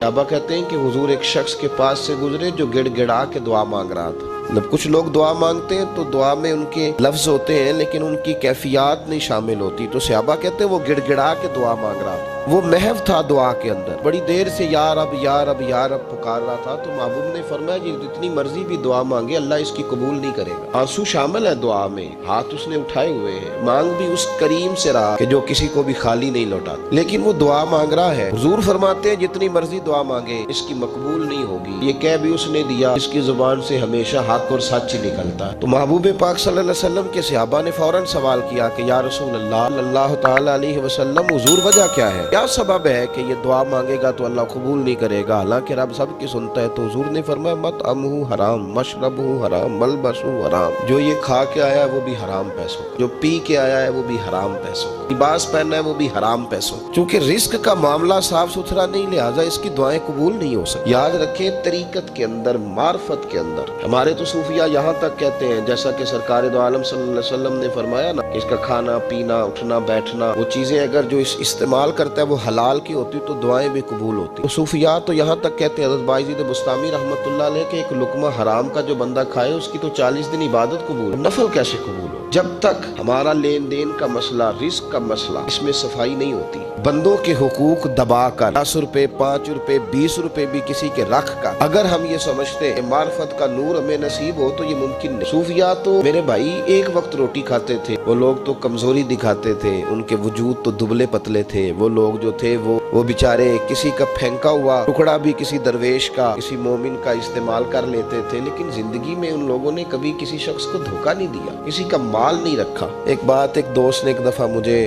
सहाबा कहते हैं कि हुजूर एक शख्स के पास से गुजरे जो गिड़गिड़ा के दुआ मांग रहा था। मतलब कुछ लोग दुआ मांगते हैं तो दुआ में उनके लफ्ज होते हैं लेकिन उनकी कैफियत नहीं शामिल होती। तो सहाबा कहते हैं वो गिड़गिड़ा के दुआ मांग रहा था, वो महव था दुआ के अंदर, बड़ी देर से या रब या रब या रब पुकार रहा था। तो महबूब ने फरमाया जी जितनी मर्जी भी दुआ मांगे अल्लाह इसकी कबूल नहीं करेगा। आंसू शामिल है दुआ में, हाथ उसने उठाए हुए हैं, मांग भी उस करीम से रहा कि जो किसी को भी खाली नहीं लौटाता, लेकिन वो दुआ मांग रहा है। हुजूर फरमाते हैं जितनी मर्जी दुआ मांगे इसकी मकबूल नहीं होगी। ये कह भी उसने दिया इसकी जुबान से हमेशा हक और सच ही निकलता है। तो महबूब पाक सल्लल्लाहु अलैहि वसल्लम के सहाबा ने फौरन सवाल किया कि या रसूल अल्लाह सल्लल्लाहु तआला अलैहि वसल्लम हुजूर वजह क्या है, क्या सबब है कि ये दुआ मांगेगा तो अल्लाह कबूल नहीं करेगा, हालांकि रब सबकी सुनता है। तो हुजूर ने फरमाया मत अमहु हराम मशरबहु हराम मलबसहु हराम, जो ये खा के आया है वो भी हराम पैसों, जो पी के आया है वो भी हराम पैसों, लिबास पहना है वो भी हराम पैसों। चूंकि रिस्क का मामला साफ सुथरा नहीं, लिहाजा इसकी दुआएं कबूल नहीं हो सकती। याद रखें तरीकत के अंदर, मार्फत के अंदर, हमारे तो सूफिया यहाँ तक कहते हैं जैसा कि सरकार दो आलम सल्लल्लाहु अलैहि वसल्लम ने फरमाया ना, इसका खाना पीना उठना बैठना वो चीजें अगर जो इस्तेमाल करता है वो हलाल की होती तो दुआएं भी कबूल होती। तो सूफिया तो यहाँ तक कहते हैं हज़रत बायज़ीद बुस्तामी रहमतुल्लाह अलैह के एक लुकमा हराम का जो बंदा खाए उसकी तो 40 दिन इबादत कबूल, नफल कैसे कबूल हो? जब तक हमारा लेन देन का मसला, रिस्क का मसला, इसमें सफाई नहीं होती, बंदों के हुकूक दबा कर 10 रुपए 5 रुपए 20 रुपए भी किसी के रख कर अगर हम ये समझते हैं मार्फत का नूर हमें नसीब हो तो ये मुमकिन नहीं। सूफिया तो मेरे भाई एक वक्त रोटी खाते थे, वो लोग तो कमजोरी दिखाते थे, उनके वजूद तो दुबले पतले थे। वो लोग जो थे वो बेचारे किसी का फेंका हुआ टुकड़ा भी किसी दरवेश का, किसी मोमिन का इस्तेमाल कर लेते थे, लेकिन जिंदगी में उन लोगों ने कभी किसी शख्स को धोखा नहीं दिया, किसी का माल नहीं रखा। एक बात एक दोस्त ने एक दफा मुझे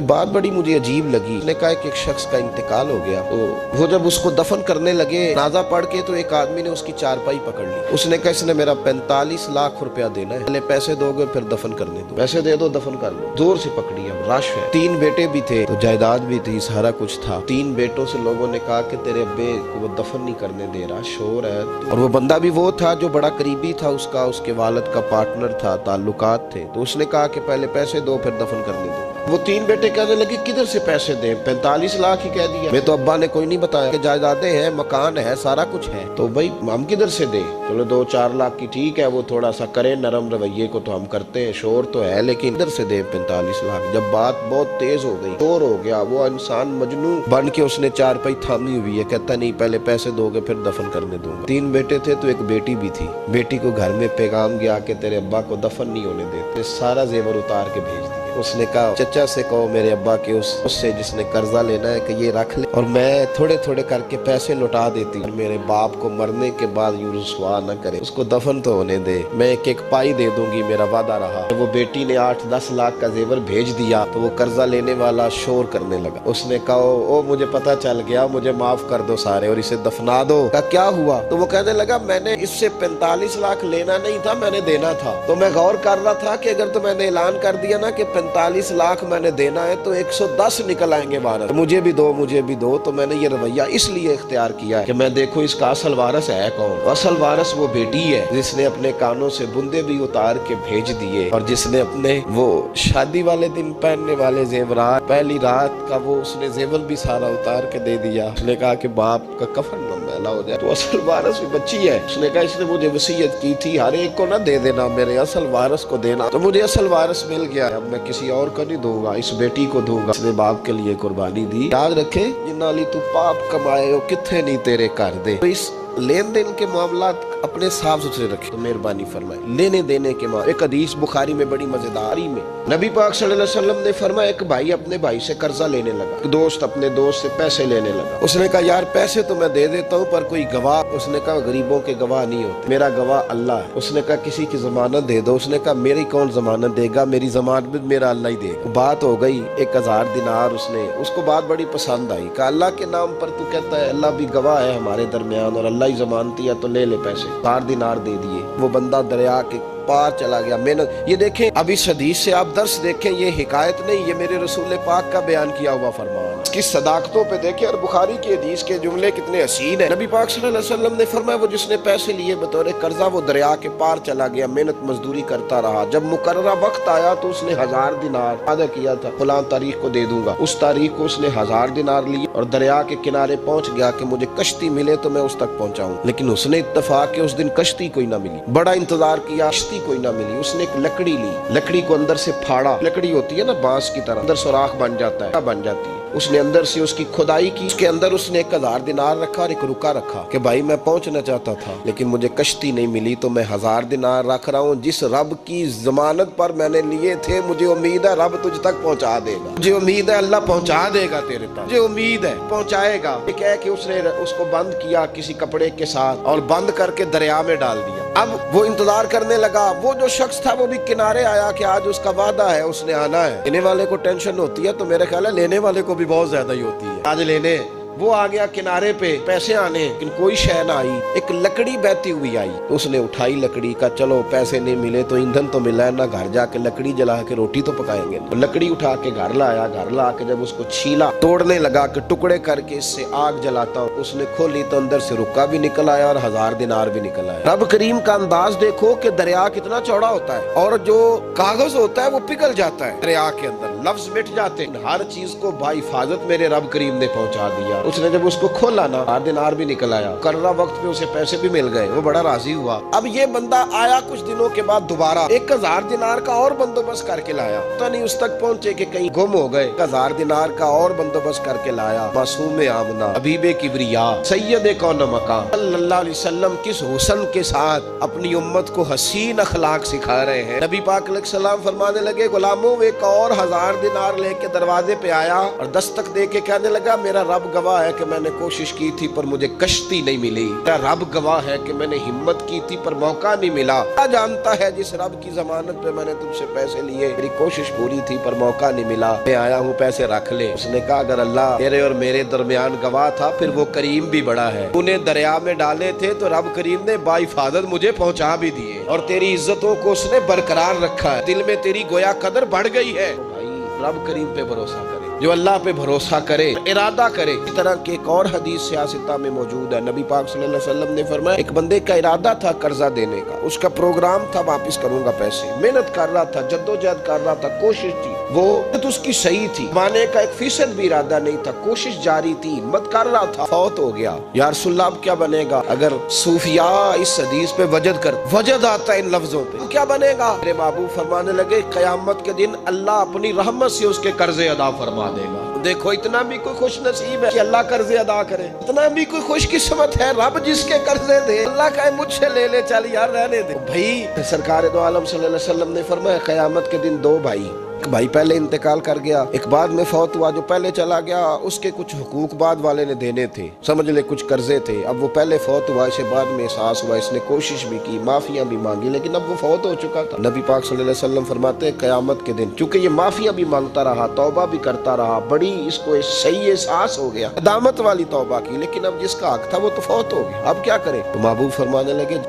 बात बड़ी मुझे अजीब लगी। उसने कहा कि एक शख्स का इंतकाल हो गया, तो वो जब उसको दफन करने लगे नाजा पढ़ के तो एक आदमी ने उसकी चारपाई पकड़ ली। उसने कहा इसने मेरा 45 लाख रुपया देना है, पहले पैसे दोगे फिर दफन करने दो, पैसे दे दो दफन कर लो। जोर से पकड़ी, अब रश है, 3 बेटे भी थे तो जायदाद भी थी, सारा कुछ था। 3 बेटों से लोगों ने कहा कि तेरे अब्बे को वो दफन नहीं करने दे रहा, शोर है। और वो बंदा भी वो था जो बड़ा करीबी था उसका, उसके वालिद का पार्टनर था, ताल्लुकात थे। तो उसने कहा कि पहले पैसे दो फिर दफन करने दो। वो 3 बेटे कहने लगे किधर से पैसे दें, 45 लाख ही कह दिया। मैं तो अब्बा ने कोई नहीं बताया कि जायदादें हैं, मकान है, सारा कुछ है, तो भाई हम किधर से दें? चलो 2-4 लाख की ठीक है, वो थोड़ा सा करे नरम रवैये को तो हम करते हैं, शोर तो है, लेकिन इधर से दे 45 लाख। जब बात बहुत तेज हो गई, शोर हो गया, वो इंसान मजनू बन के उसने चारपाई थामी हुई है, कहता नहीं पहले पैसे दोगे फिर दफन करने दूंगा। 3 बेटे थे तो एक बेटी भी थी। बेटी को घर में पैगाम गया कि तेरे अब्बा को दफन नहीं होने देते, सारा जेवर उतार के भेज दिया। उसने कहा चचा से कहो मेरे अब्बा के उससे जिसने कर्जा लेना है कि ये रख ले और मैं थोड़े थोड़े करके पैसे लौटा देती हूँ, मेरे बाप को मरने के बाद यूं रुसवा न करे, उसको दफन तो होने दे, मैं एक पाई दे दूंगी, मेरा वादा रहा। तो वो बेटी ने 8-10 लाख का जेवर भेज दिया तो वो कर्जा लेने वाला शोर करने लगा। उसने कहा ओ मुझे पता चल गया, मुझे माफ कर दो सारे और इसे दफना दो। कहा क्या हुआ? तो वो कहने लगा मैंने इससे 45 लाख लेना नहीं था, मैंने देना था। तो मैं गौर कर रहा था कि अगर तो मैंने ऐलान कर दिया ना कि 45 लाख मैंने देना है तो 110 निकल आएंगे वारस, मुझे भी दो मुझे भी दो। तो मैंने ये रवैया इसलिए इख्तियार किया है कि मैं देखो इसका असल वारस है कौन। असल वारस वो बेटी है जिसने अपने कानों से बुंदे भी उतार के भेज दिए और जिसने अपने वो शादी वाले दिन पहनने वाले जेवरात, पहली रात का वो उसने जेवर भी सारा उतार के दे दिया। उसने कहा कि बाप का कफन न मैला हो जाए, तो असल वारस भी बच्ची है। उसने कहा इसने मुझे वसीयत की थी हर एक को ना दे देना, मेरे असल वारस को देना। तो मुझे असल वारस मिल गया, अब मैं किसी और को नहीं दूंगा, इस बेटी को दूंगा, इसने बाप के लिए कुर्बानी दी। याद रखे जिन्ना ली तू पाप कमाए हो किथे नहीं तेरे कर दे। तो इस लेन देन के मामलात अपने साफ सुथरे रखे तो मेहरबानी फरमाए। लेने देने के मामले, एक हदीस बुखारी में बड़ी मजेदारी में नबी पाक सल्लल्लाहु अलैहि वसल्लम ने फरमाया एक भाई अपने भाई से कर्जा लेने लगा, एक दोस्त अपने दोस्त से पैसे लेने लगा। उसने कहा यार पैसे तो मैं दे देता हूँ पर कोई गवाह। उसने कहा गरीबों के गवाह नहीं होते, मेरा गवाह अल्लाह है। उसने कहा किसी की जमानत दे दो। उसने कहा मेरी कौन जमानत देगा, मेरी जमानत मेरा अल्लाह ही देगा। बात हो गई 1000 दिनार। उसको बात बड़ी पसंद आई। कहा अल्लाह के नाम पर तू कहता है, अल्लाह भी गवाह है हमारे दरमियान और अल्लाह ही जमानती है, तो ले ले पैसे। 4 दिनार दे दिए। वो बंदा दरिया के पार चला गया। मेहनत ये देखें, अब इस हदीस से आप दर्स देखें, ये हिकायत नहीं, ये मेरे रसूल पाक का बयान किया हुआ फरमान। इसकी सदाकतों पे देखे और बुखारी की हदीस के जुमले कितने हसीन है। नबी पाक सल्लल्लाहु अलैहि वसल्लम ने फरमाया वो जिसने पैसे लिए बतौर कर्जा वो दरिया के पार चला गया, मेहनत मजदूरी करता रहा, जब मुकर्ररा वक्त आया तो उसने 1000 दिनार वादा किया था फलां तारीख को दे दूंगा, उस तारीख को उसने 1000 दिनार लिए और दरिया के किनारे पहुंच गया कि मुझे कश्ती मिले तो मैं उस तक पहुंचाऊं। लेकिन उसने इत्तेफाक के उस दिन कश्ती कोई ना मिली, बड़ा इंतजार किया, कश्ती कोई ना मिली। उसने एक लकड़ी ली, लकड़ी को अंदर से फाड़ा, लकड़ी होती है ना बांस की तरह, अंदर सुराख बन जाता है, बन जाती है। उसने अंदर से उसकी खुदाई की, उसके अंदर उसने 1000 दिनार रखा और एक रुका रखा कि भाई मैं पहुंचना चाहता था लेकिन मुझे कश्ती नहीं मिली तो मैं 1000 दिनार रख रहा हूँ, जिस रब की जमानत पर मैंने लिए थे मुझे उम्मीद है रब तुझ तक पहुंचा देगा, मुझे उम्मीद है अल्लाह पहुंचा देगा तेरे पास, मुझे उम्मीद है पहुंचाएगा। ये कह के उसने उसको बंद किया किसी कपड़े के साथ और बंद करके दरिया में डाल दिया। अब वो इंतजार करने लगा, वो जो शख्स था वो भी किनारे आया कि आज उसका वादा है, उसने आना है। लेने वाले को टेंशन होती है तो मेरे ख्याल है लेने वाले को भी बहुत ज्यादा ही होती है। आज लेने वो आ गया किनारे पे, पैसे आने, लेकिन कोई शय ना आई। एक लकड़ी बहती हुई आई, उसने उठाई लकड़ी का, चलो पैसे नहीं मिले तो ईंधन तो मिला है ना, घर जाके लकड़ी जला के रोटी तो पकाएंगे। तो लकड़ी उठा के घर लाया, घर ला के जब उसको छीला, तोड़ने लगा कि टुकड़े करके इससे आग जलाता हूँ, उसने खोली तो अंदर से रुक्का भी निकल आया और 1000 दिनार भी निकल आया। रब करीम का अंदाज देखो कि दरिया कितना चौड़ा होता है और जो कागज होता है वो पिघल जाता है दरिया के अंदर, लफ्ज मिट जाते हैं। हर चीज को बाहिफाजत मेरे रब करीम ने पहुंचा दिया। उसने जब उसको खोला ना 1000 दिनार भी निकल आया, कर्रा वक्त पे उसे पैसे भी मिल गए, वो बड़ा राजी हुआ। अब ये बंदा आया कुछ दिनों के बाद दोबारा 1000 दिनार का और बंदोबस्त करके लाया, तो नहीं उस तक पहुंचे कि कहीं गुम हो गए। 1000 दिनार का और बंदोबस्त करके लाया। मासूम आमना हबीबे किबरिया सैयद कौन मका सल्लल्लाहु अलैहि वसल्लम किस हुस्न के साथ अपनी उम्मत को हसीन अखलाक सिखा रहे हैं। नबी पाक अलैहिस्सलाम फरमाने लगे गुलामों एक और 1000 दिनार लेके दरवाजे पे आया और दस्तक दे के कहने लगा मेरा रब गवाह है कि मैंने कोशिश की थी पर मुझे कश्ती नहीं मिली, मेरा रब गवाह है कि मैंने हिम्मत की थी पर मौका नहीं मिला। क्या जानता है जिस रब की जमानत पे मैंने तुमसे पैसे लिए, मेरी कोशिश पूरी थी पर मौका नहीं मिला, मैं आया हूँ पैसे रख ले। उसने कहा अगर अल्लाह तेरे और मेरे दरमियान गवाह था फिर वो करीम भी बड़ा है, उन्हें दरिया में डाले थे तो रब करीम ने बाहिफाजत मुझे पहुँचा भी दिए और तेरी इज्जतों को उसने बरकरार रखा है, दिल में तेरी गोया कदर बढ़ गई है। भाई रब करीम पे भरोसा करे, जो अल्लाह पे भरोसा करे, इरादा करे। इस तरह की एक और हदीस सियासता में मौजूद है। नबी पाक सल्लल्लाहु अलैहि वसल्लम ने फरमाया एक बंदे का इरादा था कर्जा देने का, उसका प्रोग्राम था वापिस करूंगा पैसे, मेहनत कर रहा था, जद्दोजहद कर रहा था, कोशिश थी, वो तो उसकी सही थी, माने का 1% भी इरादा नहीं था, कोशिश जारी थी, हिम्मत कर रहा था, फौत हो गया। या रसूल अल्लाह अब क्या बनेगा? अगर सूफिया इस हदीस पे वजद आता है इन लफ्जों पे, तो क्या बनेगा? मेरे महबूब फरमाने लगे क़यामत के दिन अल्लाह अपनी रहमत से उसके कर्जे अदा फरमा देगा। देखो इतना भी कोई खुश नसीब है कि अल्लाह कर्जे अदा करे, इतना भी कोई खुश किस्मत है रब जिसके कर्जे दे। अल्लाह का मुझसे ले ले चल यार रहने दे। भाई सरकार दो आलम सल्लल्लाहु अलैहि वसल्लम ने फरमाया क़यामत के दिन दो भाई, एक भाई पहले इंतकाल कर गया, एक बाद में फौत हुआ। जो पहले चला गया उसके कुछ हुकूक बाद वाले ने देने थे, समझ ले कुछ कर्जे थे। अब वो पहले फौत हुआ, इसे बाद में एहसास हुआ, इसने कोशिश भी की, माफिया भी मांगी, लेकिन अब वो फौत हो चुका था। नबी पाक सल्लल्लाहु अलैहि वसल्लम फरमाते हैं क़यामत के दिन चूंकि ये माफिया भी मांगता रहा, तौबा भी करता रहा, बड़ी इसको सही एहसास हो गया, दामत वाली तौबा की, लेकिन अब जिसका हक था वो तो फौत हो गया, अब क्या करे? तो महबूब फरमाने लगे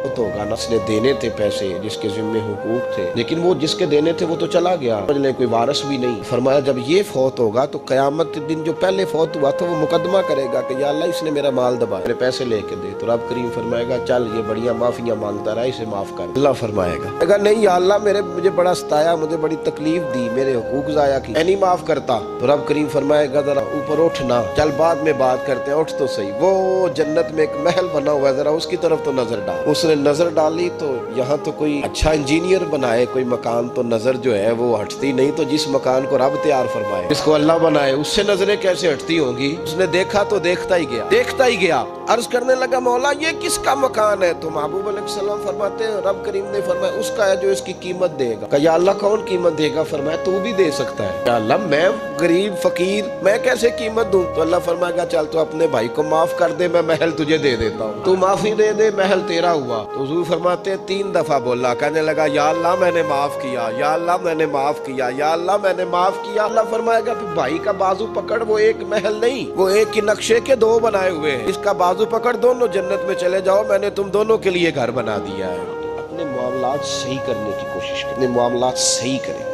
तो होगा ना, उसने देने थे पैसे जिसके जिम्मे हुकूक थे, लेकिन वो जिसके देने थे वो तो चला गया, कोई वारिस भी नहीं। फरमाया जब ये फौत होगा तो क़यामत के दिन जो पहले फौत हुआ था वो मुकदमा करेगा कि या अल्लाह इसने मेरा माल दबाया, मेरे पैसे लेके दे। तो रब करीम फरमाएगा चल ये बढ़िया माफिया मांगता रहा, इसे माफ कर। अल्लाह फरमाएगा अगर नहीं या अल्लाह मुझे बड़ा सताया, मुझे बड़ी तकलीफ दी, मेरे हुकूक जाया की, नहीं माफ करता। तो रब करीम फरमाएगा जरा ऊपर उठ ना, चल बाद में बात करते हैं, उठ तो सही। वो जन्नत में एक महल बना हुआ है, जरा उसकी तरफ तो नजर डाल। उसने नजर डाली तो यहाँ तो कोई अच्छा इंजीनियर बनाए कोई मकान, तो नजर जो है वो हटती नहीं। तो जिस मकान को रब तैयार फरमाए, जिसको अल्लाह बनाए, उससे नजरें कैसे हटती होंगी? उसने देखा तो देखता ही गया। अर्ज करने लगा मौला ये किसका मकान है? तो महबूब अलैहिस्सलाम फरमाते हैं रब करीम ने फरमाया उसका है जो इसकी कीमत देगा। कहा या अल्लाह कौन कीमत देगा? फरमाया तू भी दे सकता है। या अल्लाह मैं गरीब फकीर मैं कैसे कीमत दूं? तो अल्लाह फरमाएगा चल तो अपने भाई को माफ कर दे, मैं महल तुझे दे देता हूँ, तू माफी दे दे, महल तेरा हुआ। तो हुजूर फरमाते हैं 3 दफा बोला, कहने लगा या अल्लाह मैंने माफ किया, या अल्लाह मैंने माफ किया, या अल्लाह मैंने माफ किया। अल्लाह फरमाएगा फिर भाई का बाजू पकड़, वो एक महल नहीं, वो एक ही नक्शे के 2 बनाए हुए हैं, इसका बाजू पकड़, दोनों जन्नत में चले जाओ, मैंने तुम दोनों के लिए घर बना दिया है। अपने मामलात सही करने की कोशिश करें, अपने मामलात सही करें।